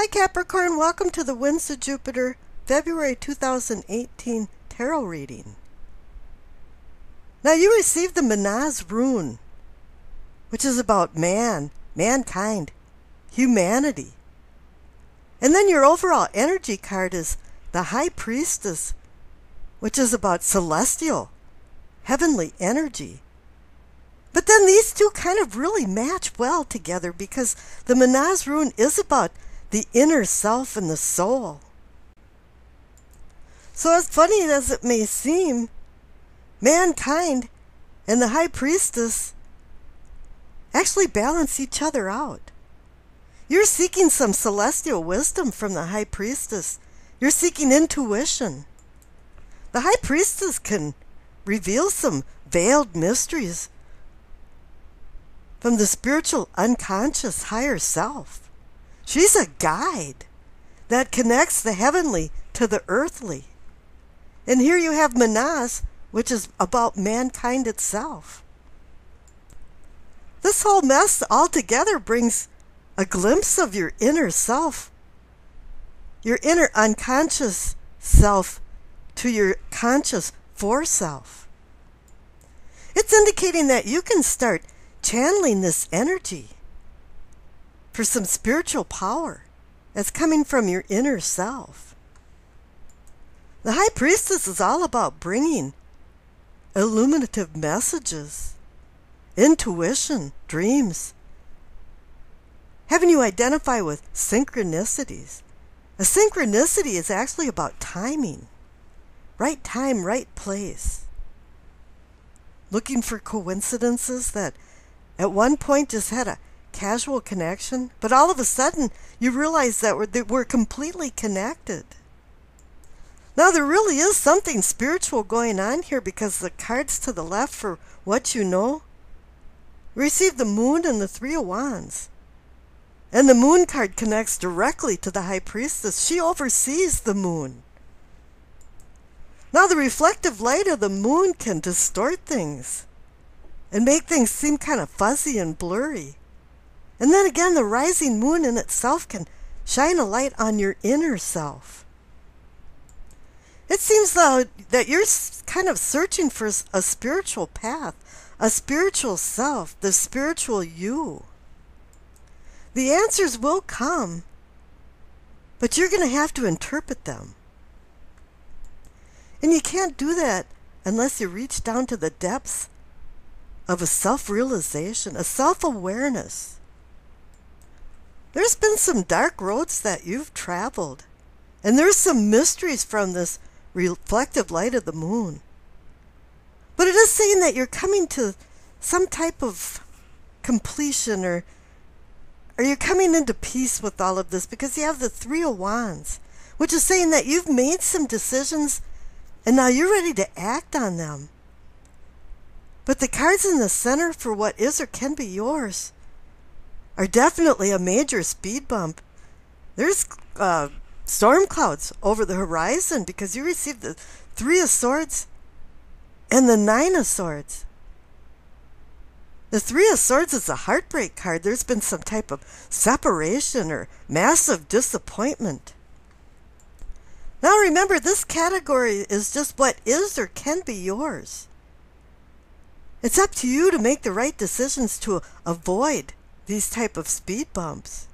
Hi Capricorn, welcome to the Winds of Jupiter February 2018 tarot reading. Now you received the Manaz rune, which is about mankind, humanity. And then your overall energy card is the High Priestess, which is about celestial, heavenly energy. But then these two kind of really match well together because the Manaz rune is about the inner self and the soul. So as funny as it may seem, mankind and the High Priestess actually balance each other out. You're seeking some celestial wisdom from the High Priestess. You're seeking intuition. The High Priestess can reveal some veiled mysteries from the spiritual unconscious higher self. She's a guide that connects the heavenly to the earthly. And here you have Manaz, which is about mankind itself. This whole mess altogether brings a glimpse of your inner self, your inner unconscious self to your conscious foreself. It's indicating that you can start channeling this energy for some spiritual power that's coming from your inner self. The High Priestess is all about bringing illuminative messages, intuition, dreams, having you identify with synchronicities. A synchronicity is actually about timing, right time, right place. Looking for coincidences that at one point just had a casual connection, but all of a sudden you realize that we're completely connected. Now there really is something spiritual going on here because the cards to the left for what you know receive the Moon and the Three of Wands. And the Moon card connects directly to the High Priestess. She oversees the Moon. Now the reflective light of the Moon can distort things and make things seem kind of fuzzy and blurry. And then again, the rising moon in itself can shine a light on your inner self. It seems though that you're kind of searching for a spiritual path, a spiritual self, the spiritual you. The answers will come, but you're going to have to interpret them. And you can't do that unless you reach down to the depths of a self-realization, a self-awareness. There's been some dark roads that you've traveled, and there's some mysteries from this reflective light of the moon. But it is saying that you're coming to some type of completion, or you're coming into peace with all of this because you have the Three of Wands, which is saying that you've made some decisions and now you're ready to act on them. But the cards in the center for what is or can be yours are definitely a major speed bump. There's storm clouds over the horizon because you received the Three of Swords and the Nine of Swords. The Three of Swords is a heartbreak card. There's been some type of separation or massive disappointment. Now remember, this category is just what is or can be yours. It's up to you to make the right decisions to avoid these type of speed bumps.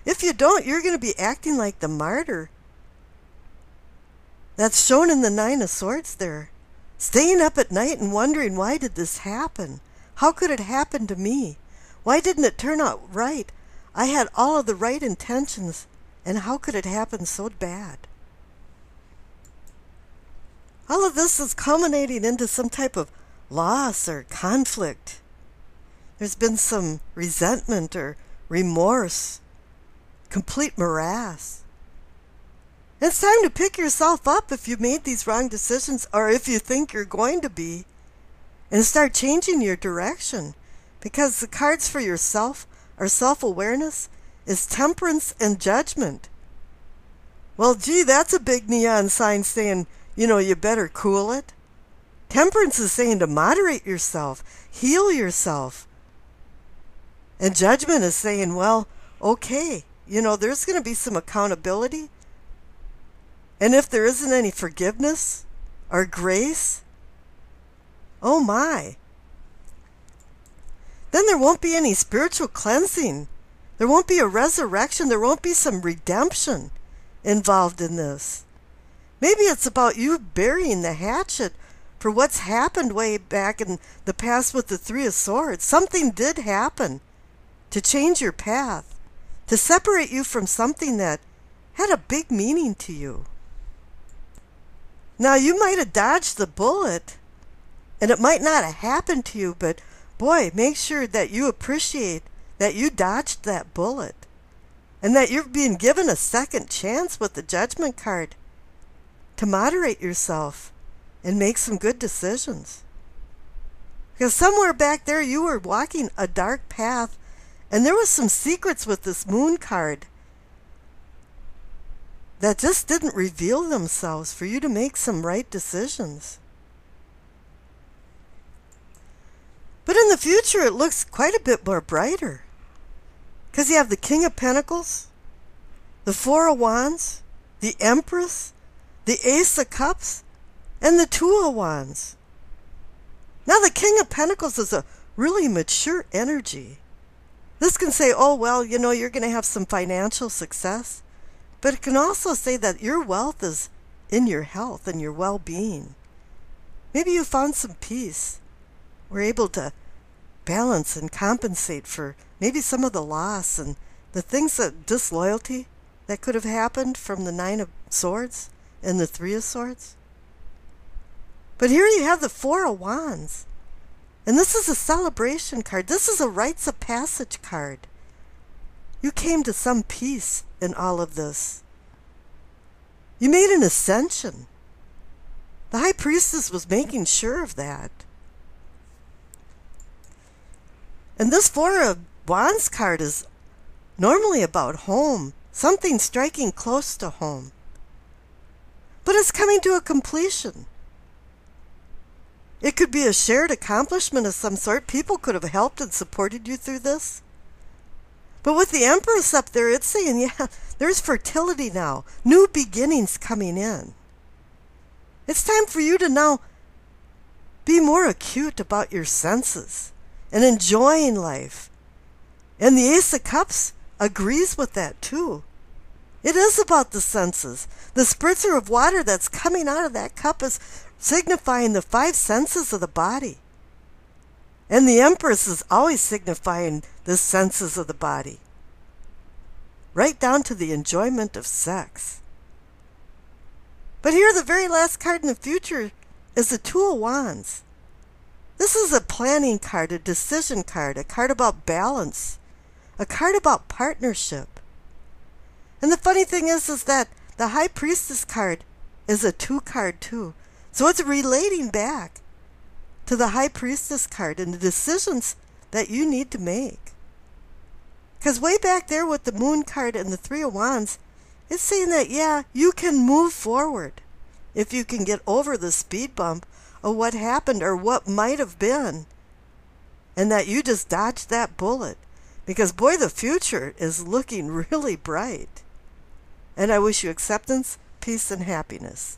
If you don't, you're going to be acting like the martyr that's shown in the Nine of Swords there. Staying up at night and wondering, why did this happen? How could it happen to me? Why didn't it turn out right? I had all of the right intentions, and how could it happen so bad? All of this is culminating into some type of loss or conflict. There's been some resentment or remorse, complete morass. It's time to pick yourself up if you made these wrong decisions, or if you think you're going to be, and start changing your direction, because the cards for yourself are self-awareness, is temperance and judgment. Well, gee, that's a big neon sign saying, you better cool it. Temperance is saying to moderate yourself, heal yourself. And judgment is saying, well, okay, there's going to be some accountability. And if there isn't any forgiveness or grace, oh my, then there won't be any spiritual cleansing. There won't be a resurrection. There won't be some redemption involved in this. Maybe it's about you burying the hatchet for what's happened way back in the past with the Three of Swords. Something did happen to change your path, to separate you from something that had a big meaning to you. Now, you might have dodged the bullet, and it might not have happened to you, but boy, make sure that you appreciate that you dodged that bullet and that you're being given a second chance with the Judgment card to moderate yourself and make some good decisions. Because somewhere back there you were walking a dark path, and there was some secrets with this Moon card that just didn't reveal themselves for you to make some right decisions. But in the future it looks quite a bit more brighter. Because you have the King of Pentacles, the Four of Wands, the Empress, the Ace of Cups, and the Two of Wands. Now the King of Pentacles is a really mature energy. This can say, oh, well, you're going to have some financial success. But it can also say that your wealth is in your health and your well-being. Maybe you found some peace. We're able to balance and compensate for maybe some of the loss and the things that disloyalty that could have happened from the Nine of Swords and the Three of Swords. But here you have the Four of Wands. And this is a celebration card. This is a rites of passage card. You came to some peace in all of this. You made an ascension. The High Priestess was making sure of that. And this Four of Wands card is normally about home, something striking close to home. But it's coming to a completion. It could be a shared accomplishment of some sort. People could have helped and supported you through this. But with the Empress up there, it's saying, yeah, there's fertility now. New beginnings coming in. It's time for you to now be more acute about your senses and enjoying life. And the Ace of Cups agrees with that too. It is about the senses. The spritzer of water that's coming out of that cup is signifying the five senses of the body. And the Empress is always signifying the senses of the body, right down to the enjoyment of sex. But here, the very last card in the future is the Two of Wands. This is a planning card, a decision card, a card about balance, a card about partnership. And the funny thing is that the High Priestess card is a 2 card too. So it's relating back to the High Priestess card and the decisions that you need to make. Because way back there with the Moon card and the Three of Wands, it's saying that, yeah, you can move forward if you can get over the speed bump of what happened or what might have been. And that you just dodged that bullet. Because, boy, the future is looking really bright. And I wish you acceptance, peace, and happiness.